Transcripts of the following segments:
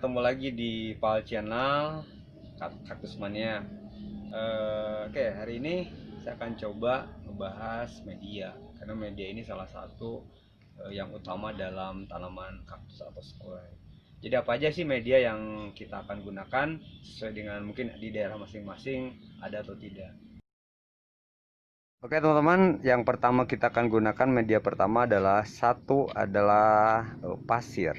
ketemu lagi di Pal Channel Kaktus Mania. Oke, hari ini saya akan coba ngebahas media, karena media ini salah satu yang utama dalam tanaman kaktus atau square. Jadi apa aja sih media yang kita akan gunakan sesuai dengan mungkin di daerah masing-masing ada atau tidak. Oke teman-teman, yang pertama kita akan gunakan media pertama adalah pasir.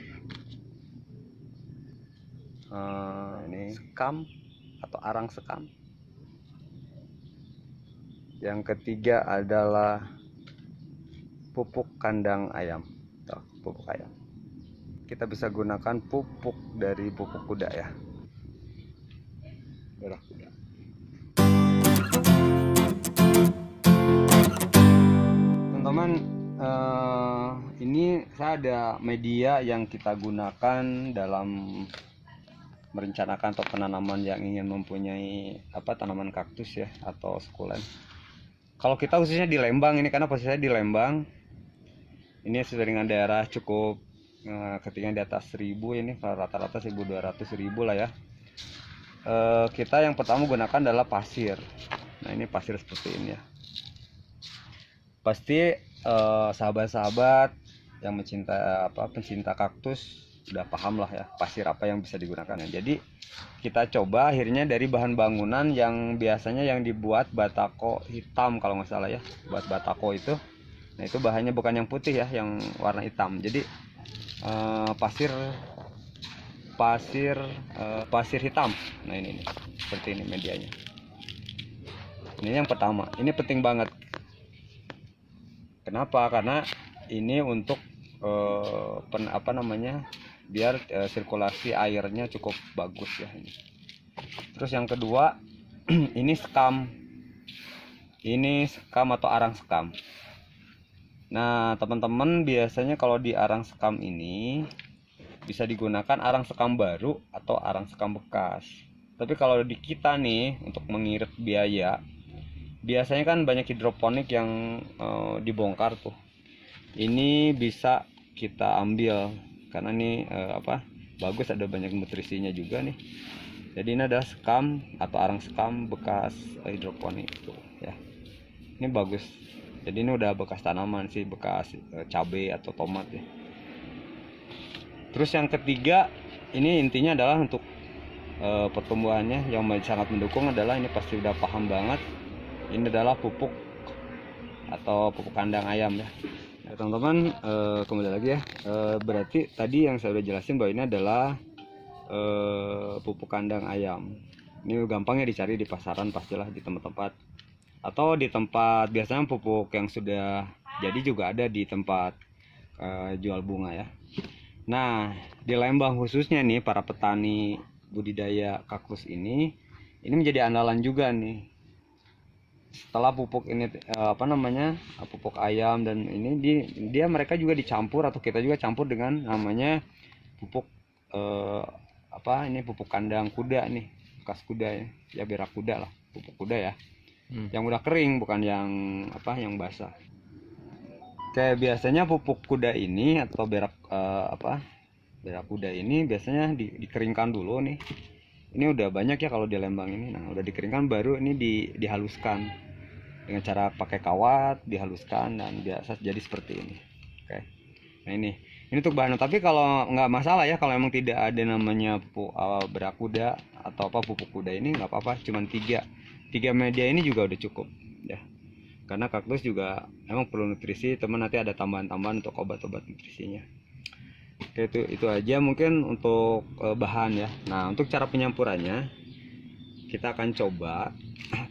Ini sekam atau arang sekam. Yang ketiga adalah pupuk kandang ayam. Pupuk ayam. Kita bisa gunakan pupuk dari pupuk kuda ya. Darah kuda. Teman-teman, ini saya ada media yang kita gunakan dalam merencanakan atau penanaman yang ingin mempunyai tanaman kaktus ya atau sukulen. Kalau kita khususnya di Lembang ini, karena posisinya di Lembang, ini sesuai dengan daerah cukup ketinggian di atas 1000, ini rata-rata 1200-1000 lah ya. Kita yang pertama gunakan adalah pasir. Nah ini pasir seperti ini ya. Pasti sahabat-sahabat yang pencinta kaktus sudah paham lah ya pasir apa yang bisa digunakan ya. Jadi kita coba akhirnya dari bahan bangunan yang biasanya yang dibuat batako hitam kalau nggak salah ya, buat batako itu. Nah itu bahannya bukan yang putih ya, yang warna hitam. Jadi pasir hitam. Nah ini seperti ini medianya. Ini yang pertama, ini penting banget. Kenapa? Karena ini untuk biar sirkulasi airnya cukup bagus ya ini. Terus yang kedua ini sekam atau arang sekam. Nah teman-teman, biasanya kalau di arang sekam ini bisa digunakan arang sekam baru atau arang sekam bekas. Tapi kalau di kita nih untuk mengirit biaya, biasanya kan banyak hidroponik yang dibongkar tuh. Ini bisa kita ambil karena ini bagus, ada banyak nutrisinya juga nih. Jadi ini ada sekam atau arang sekam bekas hidroponik tuh ya. Ini bagus. Jadi ini udah bekas tanaman sih, bekas cabai atau tomat ya. Terus yang ketiga, ini intinya adalah untuk pertumbuhannya yang sangat mendukung adalah, ini pasti udah paham banget, ini adalah pupuk atau pupuk kandang ayam ya. Nah, teman-teman, kembali lagi ya, berarti tadi yang saya udah jelasin bahwa ini adalah pupuk kandang ayam. Ini gampangnya dicari di pasaran pastilah, di tempat-tempat atau di tempat biasanya pupuk yang sudah jadi juga ada di tempat jual bunga ya. Nah di Lembang khususnya nih, para petani budidaya kaktus ini menjadi andalan juga nih. Setelah pupuk ini pupuk ayam dan ini mereka juga dicampur atau kita juga campur dengan namanya pupuk pupuk kandang kuda nih, bekas kuda ya, berak kuda lah, pupuk kuda ya. Yang udah kering, bukan yang basah. Kayak biasanya pupuk kuda ini atau berak kuda ini biasanya dikeringkan dulu nih. Ini udah banyak ya kalau di Lembang ini. Nah udah dikeringkan, baru ini dihaluskan dengan cara pakai kawat, dihaluskan dan biasa jadi seperti ini. Oke. Nah ini untuk bahan. Tapi kalau nggak masalah ya, kalau emang tidak ada namanya berak kuda atau pupuk kuda ini nggak apa-apa, cuman tiga media ini juga udah cukup ya. Karena kaktus juga emang perlu nutrisi, teman, nanti ada tambahan-tambahan untuk obat-obat nutrisinya. Oke, itu aja mungkin untuk bahan ya. Nah untuk cara penyampurannya, kita akan coba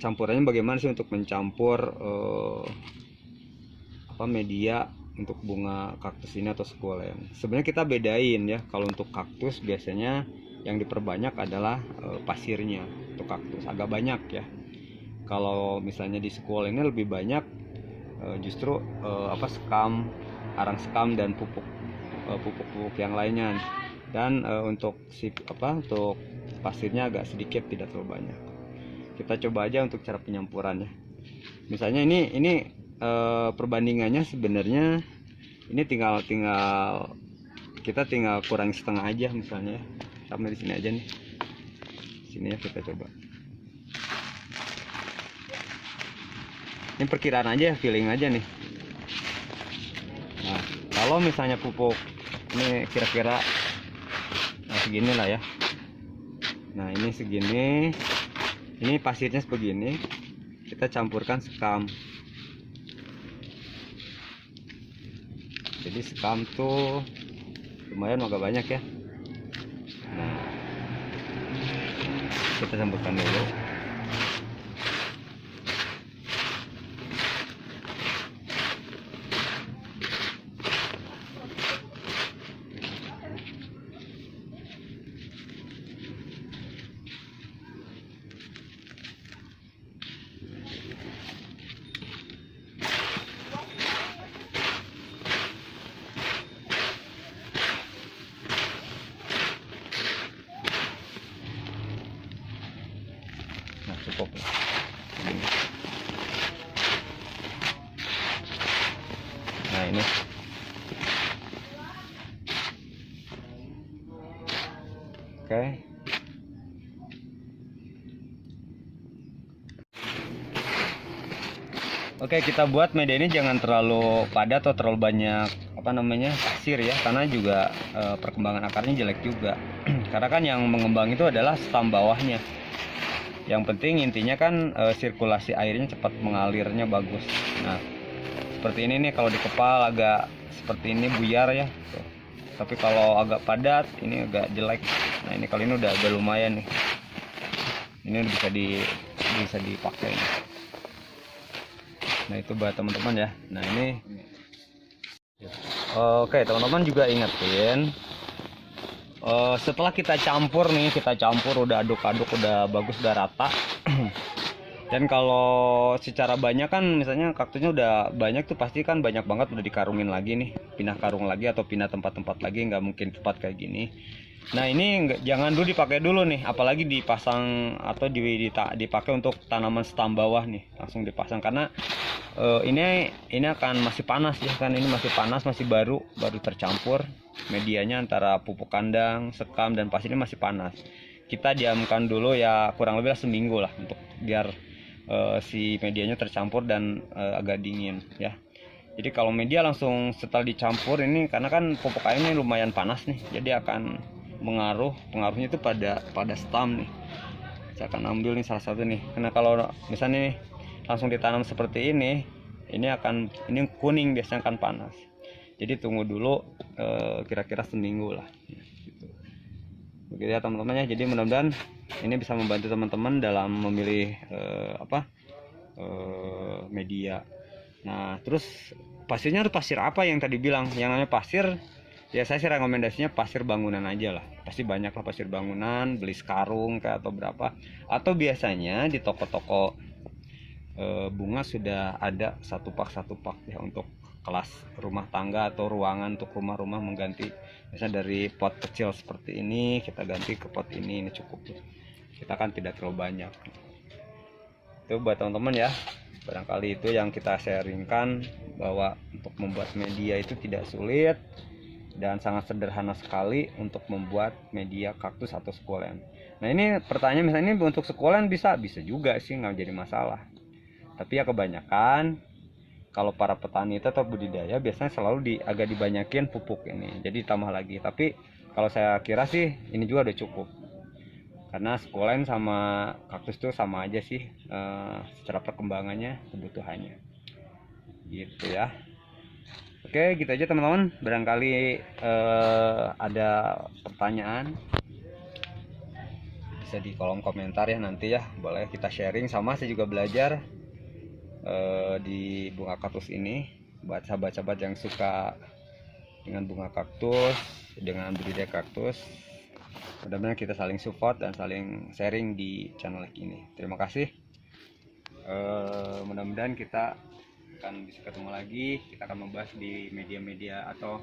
campurannya bagaimana sih untuk mencampur media untuk bunga kaktus ini atau sukulen. Sebenarnya kita bedain ya, kalau untuk kaktus biasanya yang diperbanyak adalah pasirnya. Untuk kaktus agak banyak ya. Kalau misalnya di sukulen ini lebih banyak justru sekam, arang sekam dan pupuk yang lainnya. Dan untuk untuk pasirnya agak sedikit, tidak terlalu banyak. Kita coba aja untuk cara penyampurannya. Misalnya ini perbandingannya sebenarnya ini tinggal kita tinggal kurangi setengah aja misalnya. Taruh di sini aja nih. Sini ya, kita coba. Ini perkiraan aja, feeling aja nih. Nah, kalau misalnya pupuk ini kira-kira segini lah ya. Nah, ini segini. Ini pasirnya sebegini. Kita campurkan sekam. Jadi sekam tuh lumayan agak banyak ya. Nah, kita campurkan dulu. Nah, cukup. Nah, ini. Oke. Oke, kita buat media ini jangan terlalu padat atau terlalu banyak pasir ya, karena juga perkembangan akarnya jelek juga. Karena kan yang mengembang itu adalah stam bawahnya. Yang penting intinya kan sirkulasi airnya cepat mengalirnya bagus. Nah, seperti ini nih, kalau dikepal agak seperti ini buyar ya. Tuh. Tapi kalau agak padat ini agak jelek. Nah, ini kalau ini udah lumayan nih. Ini udah bisa dipakai. Nah, itu buat teman-teman ya. Nah, ini oke, teman-teman juga ingetin setelah kita campur nih, udah aduk-aduk, udah bagus, udah rata. Dan kalau secara banyak kan, misalnya kaktusnya udah banyak tuh, pasti kan banyak banget udah dikarungin lagi nih, pindah karung lagi atau pindah tempat-tempat lagi, nggak mungkin cepat kayak gini. Nah, ini jangan dulu dipakai dulu nih, apalagi dipasang atau dipakai untuk tanaman stam bawah nih, langsung dipasang, karena ini akan masih panas ya kan, ini masih panas, masih baru tercampur medianya antara pupuk kandang, sekam, dan pasirnya masih panas. Kita diamkan dulu ya kurang lebih seminggu lah, untuk biar si medianya tercampur dan agak dingin ya. Jadi kalau media langsung setelah dicampur ini, karena kan pupuk airnya lumayan panas nih, jadi akan pengaruhnya itu pada stam nih. Saya akan ambil nih salah satu nih, karena kalau misalnya nih langsung ditanam seperti ini kuning, biasanya akan panas. Jadi tunggu dulu kira-kira seminggu lah gitu. Begitu ya teman-teman ya. Jadi mudah-mudahan ini bisa membantu teman-teman dalam memilih media. Nah, terus pasirnya harus pasir apa yang tadi bilang? Yang namanya pasir ya, saya sih rekomendasinya pasir bangunan aja lah. Pasti banyak lah pasir bangunan, beli sekarung kayak atau berapa. Atau biasanya di toko-toko bunga sudah ada satu pak ya, untuk kelas rumah tangga atau ruangan untuk rumah-rumah mengganti. Misalnya dari pot kecil seperti ini kita ganti ke pot ini cukup. Kita kan tidak terlalu banyak. Itu buat teman-teman ya. Barangkali itu yang kita sharingkan, bahwa untuk membuat media itu tidak sulit dan sangat sederhana sekali untuk membuat media kaktus atau sukulen. Nah, ini pertanyaan, misalnya ini untuk sukulen bisa juga sih, nggak jadi masalah. Tapi ya kebanyakan kalau para petani itu atau budidaya biasanya selalu agak dibanyakin pupuk ini, jadi tambah lagi. Tapi kalau saya kira sih ini juga udah cukup, karena sukulen sama kaktus itu sama aja sih secara perkembangannya, kebutuhannya gitu ya. Oke, gitu aja teman-teman. Barangkali ada pertanyaan bisa di kolom komentar ya nanti ya, boleh kita sharing. Sama saya juga belajar di bunga kaktus ini, buat sahabat-sahabat yang suka dengan bunga kaktus, dengan budidaya kaktus. Mudah-mudahan kita saling support dan saling sharing di channel ini. Terima kasih. Mudah-mudahan kita akan bisa ketemu lagi. Kita akan membahas di media-media, atau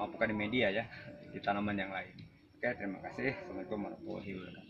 bukan di media ya, di tanaman yang lain. Oke, terima kasih. Assalamualaikum warahmatullahi wabarakatuh.